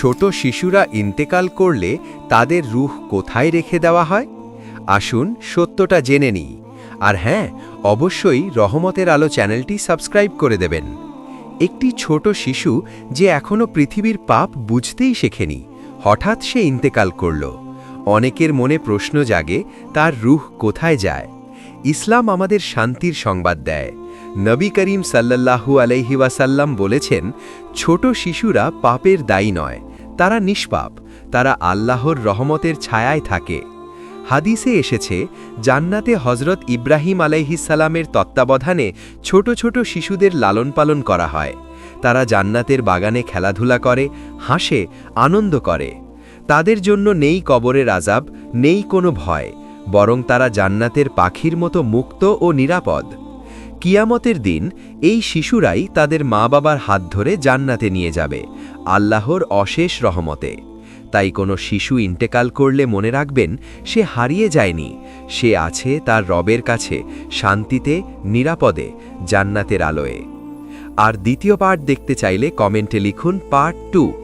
ছোট শিশুরা ইন্তেকাল করলে তাদের রূহ কোথায় রেখে দেওয়া হয়? আসুন সত্যটা জেনে নিই। আর হ্যাঁ, অবশ্যই রহমতের আলো চ্যানেলটি সাবস্ক্রাইব করে দেবেন। একটি ছোট শিশু যে এখনও পৃথিবীর পাপ বুঝতেই শেখেনি, হঠাৎ সে ইন্তেকাল করল। অনেকের মনে প্রশ্ন জাগে, তার রূহ কোথায় যায়? ইসলাম আমাদের শান্তির সংবাদ দেয়। নবী করিম সাল্লাল্লাহু আলাইহি ওয়াসাল্লাম বলেছেন, ছোট শিশুরা পাপের দায়ী নয়, তারা নিষ্পাপ, তারা আল্লাহর রহমতের ছায়ায় থাকে। হাদিসে এসেছে, জান্নাতে হজরত ইব্রাহিম আলাইহিসসালামের তত্ত্বাবধানে ছোট ছোট শিশুদের লালন পালন করা হয়। তারা জান্নাতের বাগানে খেলাধুলা করে, হাসে, আনন্দ করে। তাদের জন্য নেই কবরের আযাব, নেই কোনো ভয়, বরং তারা জান্নাতের পাখির মতো মুক্ত ও নিরাপদ। কিয়ামতের দিন এই শিশুরাই তাদের মা বাবার হাত ধরে জান্নাতে নিয়ে যাবে, আল্লাহর অশেষ রহমতে। তাই কোনো শিশু ইন্তেকাল করলে মনে রাখবেন, সে হারিয়ে যায়নি, সে আছে তার রবের কাছে শান্তিতে, নিরাপদে, জান্নাতের আলোয়। আর দ্বিতীয় পার্ট দেখতে চাইলে কমেন্টে লিখুন পার্ট 2।